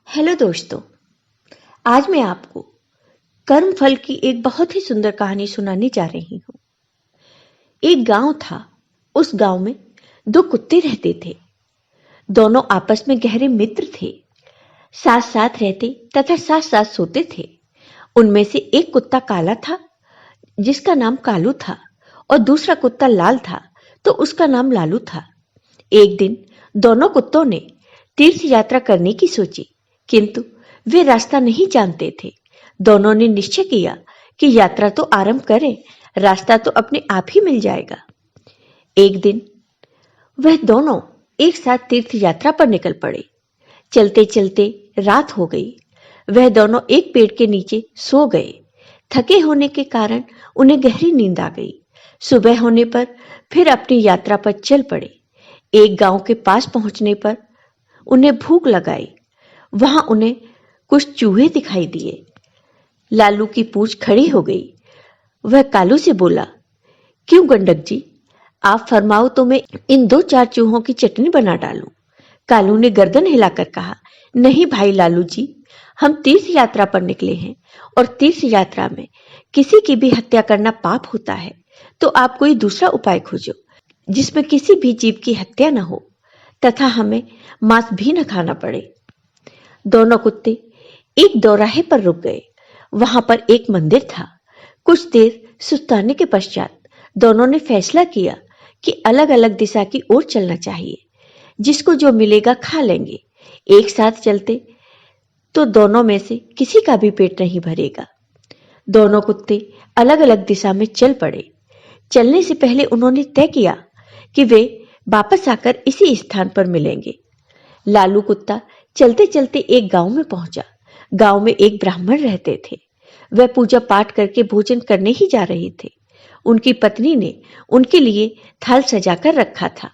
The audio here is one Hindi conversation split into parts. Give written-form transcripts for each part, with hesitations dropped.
हेलो दोस्तों, आज मैं आपको कर्म फल की एक बहुत ही सुंदर कहानी सुनाने जा रही हूँ। एक गांव था। उस गांव में दो कुत्ते रहते थे। दोनों आपस में गहरे मित्र थे। साथ साथ रहते तथा साथ साथ सोते थे। उनमें से एक कुत्ता काला था, जिसका नाम कालू था, और दूसरा कुत्ता लाल था, तो उसका नाम लालू था। एक दिन दोनों कुत्तों ने तीर्थ यात्रा करने की सोची, किंतु वे रास्ता नहीं जानते थे। दोनों ने निश्चय किया कि यात्रा तो आरंभ करें, रास्ता तो अपने आप ही मिल जाएगा। एक दिन वह दोनों एक साथ तीर्थ यात्रा पर निकल पड़े। चलते चलते रात हो गई। वह दोनों एक पेड़ के नीचे सो गए। थके होने के कारण उन्हें गहरी नींद आ गई। सुबह होने पर फिर अपनी यात्रा पर चल पड़े। एक गांव के पास पहुंचने पर उन्हें भूख लगाई। वहां उन्हें कुछ चूहे दिखाई दिए। लालू की पूंछ खड़ी हो गई। वह कालू से बोला, क्यों गंडक जी, आप फरमाओ तो मैं इन दो चार चूहों की चटनी बना डालूं। कालू ने गर्दन हिलाकर कहा, नहीं भाई लालू जी, हम तीर्थ यात्रा पर निकले हैं और तीर्थ यात्रा में किसी की भी हत्या करना पाप होता है। तो आप कोई दूसरा उपाय खोजो जिसमें किसी भी जीव की हत्या न हो तथा हमें मांस भी न खाना पड़े। दोनों कुत्ते एक दौराहे पर रुक गए। वहां पर एक मंदिर था। कुछ देर सुस्ताने के पश्चात दोनों ने फैसला किया कि अलग अलग दिशा की ओर चलना चाहिए। जिसको जो मिलेगा खा लेंगे। एक साथ चलते तो दोनों में से किसी का भी पेट नहीं भरेगा। दोनों कुत्ते अलग अलग दिशा में चल पड़े। चलने से पहले उन्होंने तय किया कि वे वापस आकर इसी स्थान पर मिलेंगे। लालू कुत्ता चलते चलते एक गांव में पहुंचा। गांव में एक ब्राह्मण रहते थे। वह पूजा पाठ करके भोजन करने ही जा रहे थे। उनकी पत्नी ने उनके लिए थाल सजाकर रखा था।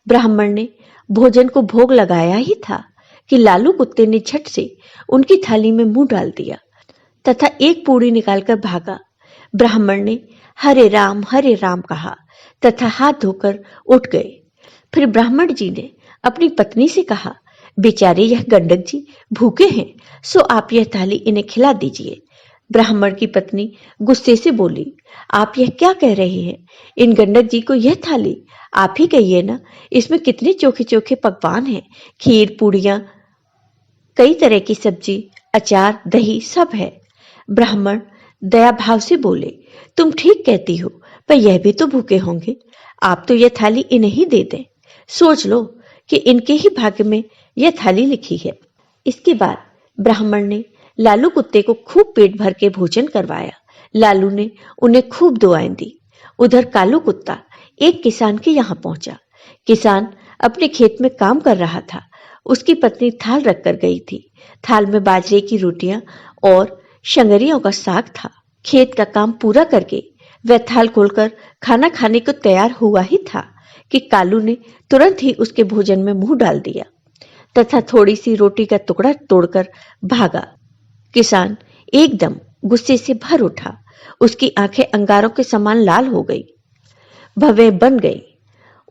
ब्राह्मण ने भोजन को भोग लगाया ही था कि लालू कुत्ते ने झट से उनकी थाली में मुंह डाल दिया तथा एक पूड़ी निकालकर भागा। ब्राह्मण ने हरे राम कहा तथा हाथ धोकर उठ गए। फिर ब्राह्मण जी ने अपनी पत्नी से कहा, बेचारे यह गंडक जी भूखे हैं, सो आप यह थाली इन्हें खिला दीजिए। ब्राह्मण की पत्नी गुस्से से बोली, आप यह क्या कह रहे हैं? इन गंडक जी को यह थाली आप ही कहिए ना, इसमें कितने चोखे चोखे पकवान हैं, खीर पूड़ियां, कई तरह की सब्जी, अचार, दही सब है। ब्राह्मण दया भाव से बोले, तुम ठीक कहती हो, पर यह भी तो भूखे होंगे। आप तो यह थाली इन्हें ही दे दें। सोच लो कि इनके ही भाग्य में यह थाली लिखी है। इसके बाद ब्राह्मण ने लालू कुत्ते को खूब पेट भर के भोजन करवाया। लालू ने उन्हें खूब दुआएं दी। उधर कालू कुत्ता एक किसान के यहाँ पहुंचा। किसान अपने खेत में काम कर रहा था। उसकी पत्नी थाल रखकर गई थी। थाल में बाजरे की रोटियां और शंगरियों का साग था। खेत का काम पूरा करके वह थाल खोलकर खाना खाने को तैयार हुआ ही था कि कालू ने तुरंत ही उसके भोजन में मुंह डाल दिया तथा थोड़ी सी रोटी का टुकड़ा तोड़कर भागा। किसान एकदम गुस्से से भर उठा। उसकी आंखें अंगारों के समान लाल हो गई, भवें बन गई।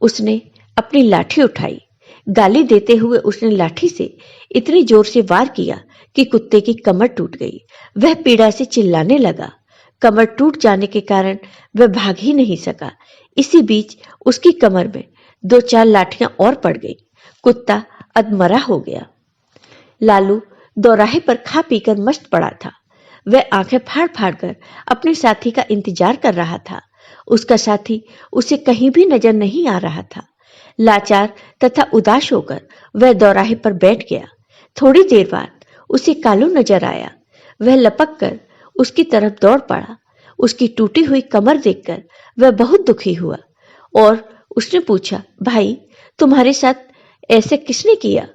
उसने अपनी लाठी उठाई। गाली देते हुए उसने लाठी से इतनी जोर से वार किया कि कुत्ते की कमर टूट गई। वह पीड़ा से चिल्लाने लगा। कमर टूट जाने के कारण वह भाग ही नहीं सका। इसी बीच उसकी कमर में दो चार लाठियां और पड़ गई। कुत्ता अधमरा हो गया। लालू दौराहे पर खा पीकर मस्त पड़ा था। वह आंखें फाड़ फाड़ कर अपने साथी का इंतजार कर रहा था। उसका साथी उसे कहीं भी नजर नहीं आ रहा था। लाचार तथा उदास होकर वह दौराहे पर बैठ गया। थोड़ी देर बाद उसे कालू नजर आया। वह लपक कर उसकी तरफ दौड़ पड़ा। उसकी टूटी हुई कमर देखकर वह बहुत दुखी हुआ और उसने पूछा, भाई तुम्हारे साथ ऐसे किसने किया?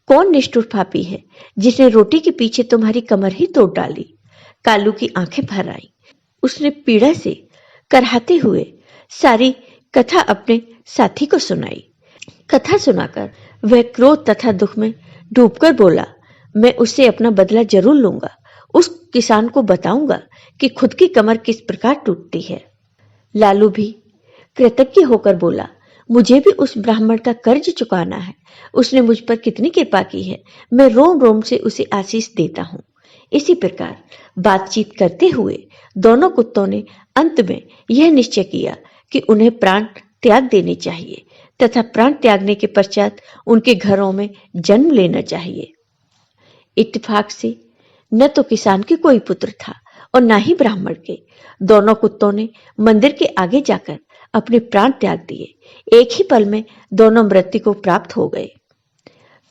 कौन निष्ठुर पापी है जिसने रोटी के पीछे तुम्हारी कमर ही तोड़ डाली? कालू की आंखें भर आई। उसने पीड़ा से कराहते हुए सारी कथा अपने साथी को सुनाई। कथा सुनाकर वह क्रोध तथा दुख में डूबकर बोला, मैं उससे अपना बदला जरूर लूंगा। उस किसान को बताऊंगा कि खुद की कमर किस प्रकार टूटती है। लालू भी कृतज्ञ होकर बोला, मुझे भी उस ब्राह्मण का कर्ज चुकाना है। उसने मुझ पर कितनी कृपा की है, मैं रोम रोम से उसे आशीष देता हूँ। इसी प्रकार बातचीत करते हुए दोनों कुत्तों ने अंत में यह निश्चय किया कि उन्हें प्राण त्याग देने चाहिए तथा प्राण त्यागने के पश्चात उनके घरों में जन्म लेना चाहिए। इत्तेफाक से न तो किसान के कोई पुत्र था और न ही ब्राह्मण के। दोनों कुत्तों ने मंदिर के आगे जाकर अपने प्राण त्याग दिए। एक ही पल में दोनों मृत्यु को प्राप्त हो गए।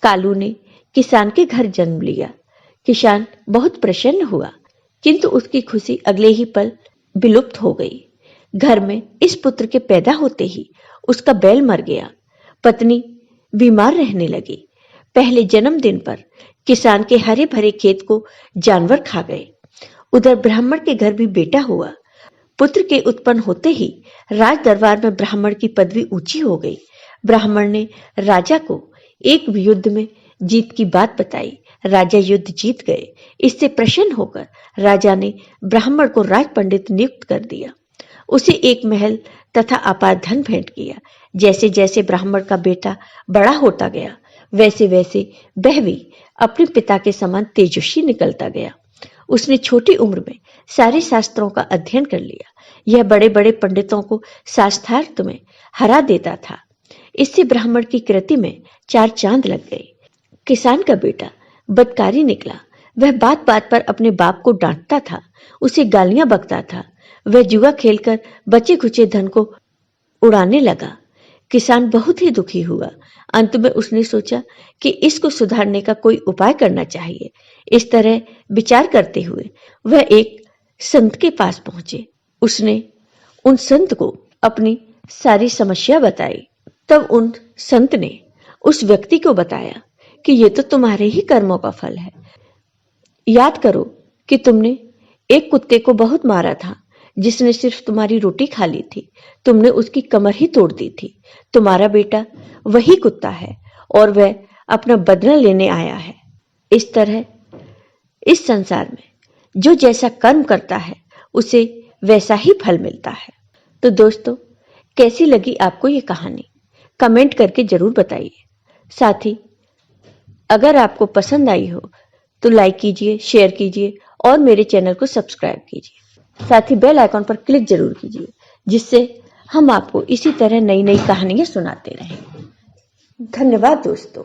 कालू ने किसान के घर जन्म लिया। किसान बहुत प्रसन्न हुआ, किंतु उसकी खुशी अगले ही पल विलुप्त हो गई। घर में इस पुत्र के पैदा होते ही उसका बैल मर गया। पत्नी बीमार रहने लगी। पहले जन्मदिन पर किसान के हरे भरे खेत को जानवर खा गए। उधर ब्राह्मण के घर भी बेटा हुआ। पुत्र के उत्पन्न होते ही राज दरबार में ब्राह्मण की पदवी ऊंची हो गई। ब्राह्मण ने राजा को एक युद्ध में जीत की बात बताई। राजा युद्ध जीत गए। इससे प्रसन्न होकर राजा ने ब्राह्मण को राज पंडित नियुक्त कर दिया। उसे एक महल तथा अपार धन भेंट किया। जैसे जैसे ब्राह्मण का बेटा बड़ा होता गया, वैसे वैसे वह भी अपने पिता के समान तेजस्वी निकलता गया। उसने छोटी उम्र में सारे शास्त्रों का अध्ययन कर लिया। यह बड़े बड़े पंडितों को शास्त्रार्थ में हरा देता था। इससे ब्राह्मण की कृति में चार चांद लग गए। किसान का बेटा बदकारी निकला। वह बात बात पर अपने बाप को डांटता था, उसे गालियां बकता था। वह जुआ खेलकर बचे खुचे धन को उड़ाने लगा। किसान बहुत ही दुखी हुआ। अंत में उसने सोचा कि इसको सुधारने का कोई उपाय करना चाहिए। इस तरह विचार करते हुए वह एक संत के पास पहुंचे। उसने उन संत को अपनी सारी समस्या बताई। तब उन संत ने उस व्यक्ति को बताया कि ये तो तुम्हारे ही कर्मों का फल है। याद करो कि तुमने एक कुत्ते को बहुत मारा था, जिसने सिर्फ तुम्हारी रोटी खा ली थी। तुमने उसकी कमर ही तोड़ दी थी। तुम्हारा बेटा वही कुत्ता है और वह अपना बदला लेने आया है। इस तरह इस संसार में जो जैसा कर्म करता है उसे वैसा ही फल मिलता है। तो दोस्तों, कैसी लगी आपको ये कहानी? कमेंट करके जरूर बताइए। साथ ही अगर आपको पसंद आई हो तो लाइक कीजिए, शेयर कीजिए और मेरे चैनल को सब्सक्राइब कीजिए। साथ ही बेल आइकॉन पर क्लिक जरूर कीजिए, जिससे हम आपको इसी तरह नई नई कहानियां सुनाते रहें। धन्यवाद दोस्तों।